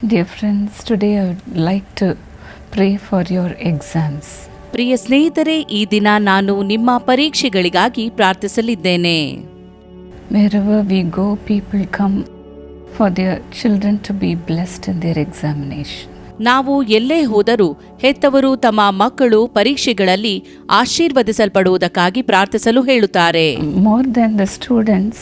Dear friends, today I would like to pray for your exams. ಪ್ರಿಯ ಸ್ನೇಹಿತರೆ, ಈ ದಿನ ನಾನು ನಿಮ್ಮ ಪರೀಕ್ಷೆಗಳಿಗಾಗಿ ಪ್ರಾರ್ಥಿಸಲಿದ್ದೇನೆ. Wherever we go, people come for their children to be blessed in their examination. ನಾವು ಎಲ್ಲೇ ಹೋದರೂ ಹೆತ್ತವರು ತಮ್ಮ ಮಕ್ಕಳು ಪರೀಕ್ಷೆಗಳಲ್ಲಿ ಆಶೀರ್ವದಿಸಲ್ಪಡುವುದಕ್ಕಾಗಿ ಪ್ರಾರ್ಥಿಸಲು ಹೇಳುತ್ತಾರೆ. More than the students,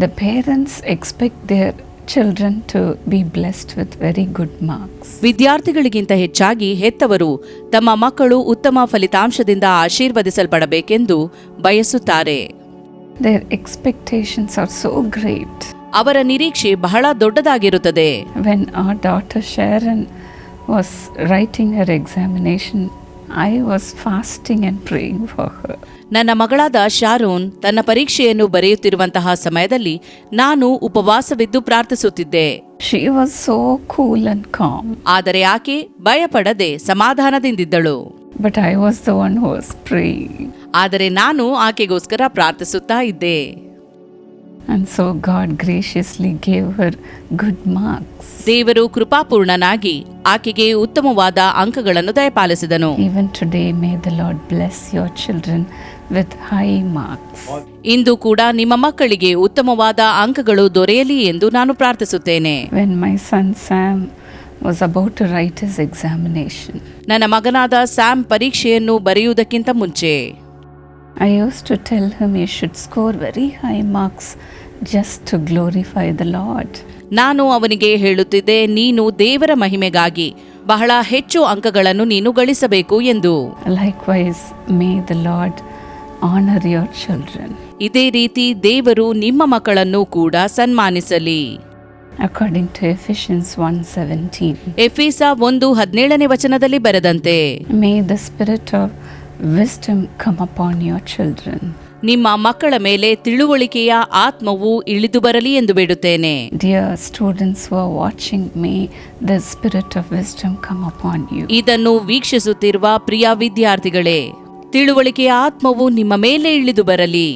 the parents expect their children to be blessed with very good marks. ವಿದ್ಯಾರ್ಥಿಗಳಿಗಿಂತ ಹೆಚ್ಚಾಗಿ ಹೆತ್ತವರು ತಮ್ಮ ಮಕ್ಕಳು ಉತ್ತಮ ಫಲಿತಾಂಶದಿಂದ ಆಶೀರ್ವದಿಸಲ್ಪಡಬೇಕೆಂದು ಬಯಸುತ್ತಾರೆ. Their expectations are so great. ಅವರ ನಿರೀಕ್ಷೆ ಬಹಳ ದೊಡ್ಡದಾಗಿರುತ್ತದೆ. When our daughter Sharon was writing her examination, I was fasting and praying for her. ನನ್ನ ಮಗಳಾದ ಶಾರೋನ್ ತನ್ನ ಪರೀಕ್ಷೆಯನ್ನು ಬರೆಯುತ್ತಿರುವಂತಹ ಸಮಯದಲ್ಲಿ ನಾನು ಉಪವಾಸವಿದ್ದು ಪ್ರಾರ್ಥಿಸುತ್ತಿದ್ದೆ. She was so cool and calm. ಆದರೆ ಆಕೆ ಭಯಪಡದೆ ಸಮಾಧಾನದಿಂದಿದ್ದಳು. But I was the one who was praying. ಆದರೆ ನಾನು ಆಕೆಗೋಸ್ಕರ ಪ್ರಾರ್ಥಿಸುತ್ತಾ ಇದ್ದೆ. And so God graciously gave her good marks. ದೇವರು ಕೃಪಾಪೂರ್ಣನಾಗಿ ಆಕೆಗೆ ಉತ್ತಮವಾದ ಅಂಕಗಳನ್ನು ದಯಪಾಲಿಸಿದನು. Even today, may the Lord bless your children with high marks. ಇಂದು ಕೂಡ ನಿಮ್ಮ ಮಕ್ಕಳಿಗೆ ಉತ್ತಮವಾದ ಅಂಕಗಳು ದೊರೆಯಲಿ ಎಂದು ನಾನು ಪ್ರಾರ್ಥಿಸುತ್ತೇನೆ. When my son Sam was about to write his examination, ನನ್ನ ಮಗನಾದ ಸ್ಯಾಮ್ ಪರೀಕ್ಷೆಯನ್ನು ಬರೆಯುವುದಕ್ಕಿಂತ ಮುಂಚೆ I used to tell him he should score very high marks just to glorify the Lord. ನಾನು ಅವನಿಗೆ ಹೇಳುತ್ತಿದ್ದೆ, ನೀನು ದೇವರ ಮಹಿಮೆಗಾಗಿ ಬಹಳ ಹೆಚ್ಚು ಅಂಕಗಳನ್ನು ನೀನು ಗಳಿಸಬೇಕು ಎಂದು. Likewise, may the Lord honor your children. ಇದೇ ರೀತಿ ದೇವರು ನಿಮ್ಮ ಮಕ್ಕಳನ್ನು ಕೂಡ ಸನ್ಮಾನಿಸಲಿ. According to Ephesians 1:17. ಎಫೆಸ 1:17 ವಚನದಲ್ಲಿ ಬರೆದಂತೆ, May the spirit of wisdom come upon your children. ನಿಮ್ಮ ಮಕ್ಕಳ ಮೇಲೆ ತಿಳುವಳಿಕೆಯ ಆತ್ಮವು ಇಳಿದು ಬರಲಿ ಎಂದು ಬೇಡುತ್ತೇನೆ. Dear students who are watching, may the spirit of wisdom come upon you. ಇದನ್ನು ವೀಕ್ಷಿಸುತ್ತಿರುವ ಪ್ರಿಯ ವಿದ್ಯಾರ್ಥಿಗಳೇ, ತಿಳುವಳಿಕೆಯ ಆತ್ಮವು ನಿಮ್ಮ ಮೇಲೆ ಇಳಿದು ಬರಲಿ.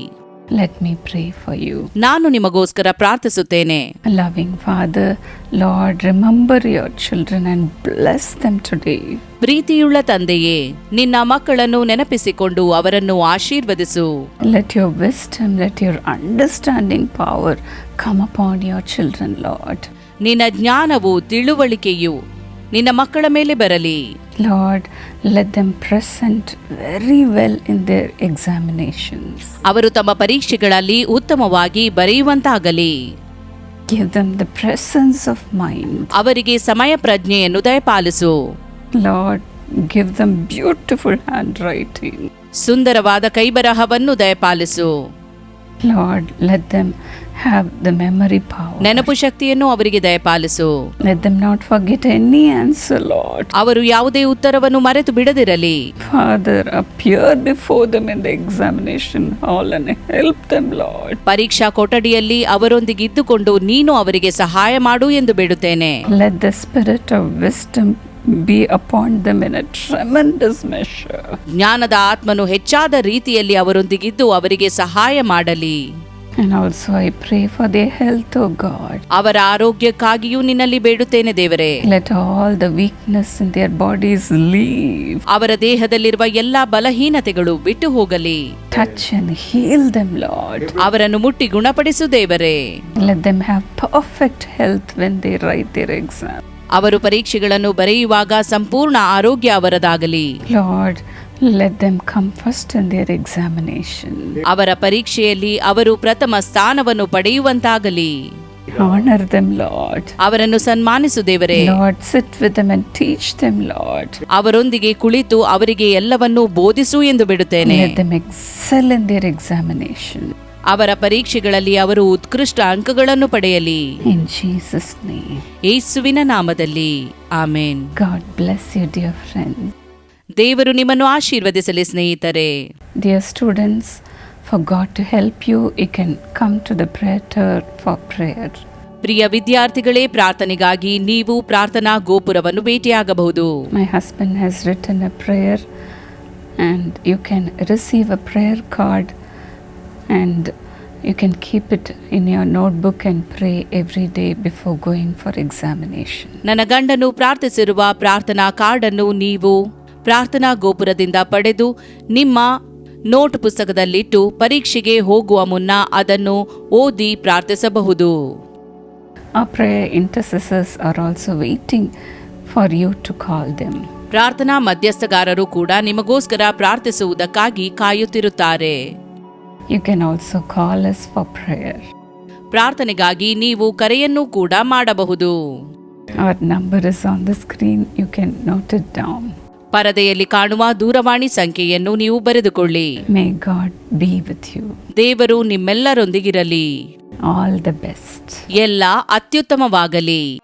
Let me pray for you. ನಾನು ನಿಮಗೋಸ್ಕರ ಪ್ರಾರ್ಥಿಸುತ್ತೇನೆ. Loving Father, Lord, remember your children and bless them today. ಪ್ರೀತಿಯುಳ್ಳ ತಂದೆಯೇ, ನಿನ್ನ ಮಕ್ಕಳನ್ನು ನೆನಪಿಸಿಕೊಂಡು ಅವರನ್ನು ಆಶೀರ್ವದಿಸು. Let your wisdom, let your understanding power come upon your children, Lord. ನಿನ್ನ ಜ್ಞಾನವು ತಿಳುವಳಿಕೆಯು ನಿನ್ನ ಮಕ್ಕಳ ಮೇಲೆ ಬರಲಿ. Lord, let them present very well in their examinations. ಅವರು ತಮ್ಮ ಪರೀಕ್ಷೆಗಳಲ್ಲಿ ಉತ್ತಮವಾಗಿ ಬರೆಯುವಂತಾಗಲಿ. Give them the presence of mind. ಅವರಿಗೆ ಸಮಯ ಪ್ರಜ್ಞೆಯನ್ನು ದಯಪಾಲಿಸು. Lord, give them beautiful handwriting. ಸುಂದರವಾದ ಕೈಬರಹವನ್ನು ದಯಪಾಲಿಸು. Lord, let them have the memory power. ನೆನಪು ಶಕ್ತಿಯನ್ನು ಅವರಿಗೆ ದಯಪಾಲಿಸು. Let them not forget any answer, Lord. ಅವರು ಯಾವುದೇ ಉತ್ತರವನ್ನು ಮರೆತು ಬಿಡದಿರಲಿ. Father, appear before them in the examination hall and help them, Lord. ಪರೀಕ್ಷಾ ಕೊಠಡಿಯಲ್ಲಿ ಅವರೊಂದಿಗೆ ಇದ್ದುಕೊಂಡು ನೀನು ಅವರಿಗೆ ಸಹಾಯ ಮಾಡು ಎಂದು ಬೇಡುತ್ತೇನೆ. Let the spirit of wisdom be upon them in a tremendous measure. ಜ್ಞಾನದ ಆತ್ಮನು ಹೆಚ್ಚಾದ ರೀತಿಯಲ್ಲಿ ಅವರೊಂದಿಗಿದ್ದು ಅವರಿಗೆ ಸಹಾಯ ಮಾಡಲಿ. And also I pray for their health, O God. ಅವರ ಆರೋಗ್ಯಕ್ಕಾಗಿಯೂ ನಿನ್ನಲ್ಲಿ ಬೇಡುತ್ತೇನೆ ದೇವರೇ. Let all the weakness in their bodies leave. ಅವರ ದೇಹದಲ್ಲಿರುವ ಎಲ್ಲಾ ಬಲಹೀನತೆಗಳು ಬಿಟ್ಟು ಹೋಗಲಿ. Touch and heal them, Lord. ಅವರನ್ನು ಮುಟ್ಟಿ ಗುಣಪಡಿಸು ದೇವರೇ. Let them have perfect health when they write their exam. ಅವರು ಪರೀಕ್ಷೆಗಳನ್ನು ಬರೆಯುವಾಗ ಸಂಪೂರ್ಣ ಆರೋಗ್ಯ ಅವರದಾಗಲಿ. Lord, let them come first in their examination. ಅವರ ಪರೀಕ್ಷೆಯಲ್ಲಿ ಅವರು ಪ್ರಥಮ ಸ್ಥಾನವನ್ನು ಪಡೆಯುವಂತಾಗಲಿ. Honor them, Lord. ಅವರನ್ನು ಸನ್ಮಾನಿಸು ದೇವರೇ. Lord, sit with them and teach them, Lord. ಅವರೊಂದಿಗೆ ಕುಳಿತು ಅವರಿಗೆ ಎಲ್ಲವನ್ನೂ ಬೋಧಿಸು ಎಂದು ಬಿಡುತ್ತೇನೆ. Let them excel in their examination. ಅವರ ಪರೀಕ್ಷೆಗಳಲ್ಲಿ ಅವರು ಉತ್ಕೃಷ್ಟ ಅಂಕಗಳನ್ನು ಪಡೆಯಲಿ. In Jesus' name. ಯೇಸುವಿನ ನಾಮದಲ್ಲಿ amen. God bless you, dear friends. ದೇವರು ನಿಮ್ಮನ್ನು ಆಶೀರ್ವದಿಸಲಿ ಸ್ನೇಹಿತರೆ. Dear students, for God to help you, you can come to the prayer tower for prayer. ಪ್ರಿಯ ವಿದ್ಯಾರ್ಥಿಗಳೇ, ಪ್ರಾರ್ಥನೆಗಾಗಿ ನೀವು ಪ್ರಾರ್ಥನಾ ಗೋಪುರವನ್ನು ಭೇಟಿಯಾಗಬಹುದು. My husband has written a prayer and you can receive a prayer card and You can keep it in your notebook and pray every day before going for examination. ನನ್ನ ಗಂಡನು ಪ್ರಾರ್ಥಿಸಿರುವ ಪ್ರಾರ್ಥನಾ ಕಾರ್ಡನ್ನು ನೀವು ಪ್ರಾರ್ಥನಾ ಗೋಪುರದಿಂದ ಪಡೆದು ನಿಮ್ಮ ನೋಟ್ ಪುಸ್ತಕದಲ್ಲಿಟ್ಟು ಪರೀಕ್ಷೆಗೆ ಹೋಗುವ ಮುನ್ನ ಅದನ್ನು ಓದಿ ಪ್ರಾರ್ಥಿಸಬಹುದು. Our prayer intercessors are also waiting for you to call them. ಪ್ರಾರ್ಥನಾ ಮಧ್ಯಸ್ಥಗಾರರು ಕೂಡ ನಿಮಗೋಸ್ಕರ ಪ್ರಾರ್ಥಿಸುವುದಕ್ಕಾಗಿ ಕಾಯುತ್ತಿರುತ್ತಾರೆ. You can also call us for prayer. ಪ್ರಾರ್ಥನೆಗಾಗಿ ನೀವು ಕರೆಯನ್ನು ಕೂಡ ಮಾಡಬಹುದು. Our number is on the screen. You can note it down. ಪರದೆಯಲ್ಲಿ ಕಾಣುವ ದೂರವಾಣಿ ಸಂಖ್ಯೆಯನ್ನು ನೀವು ಬರೆದುಕೊಳ್ಳಿ. May God be with you. ದೇವರು ನಿಮ್ಮೆಲ್ಲರೊಂದಿಗಿರಲಿ. All the best. ಎಲ್ಲ ಅತ್ಯುತ್ತಮವಾಗಲಿ.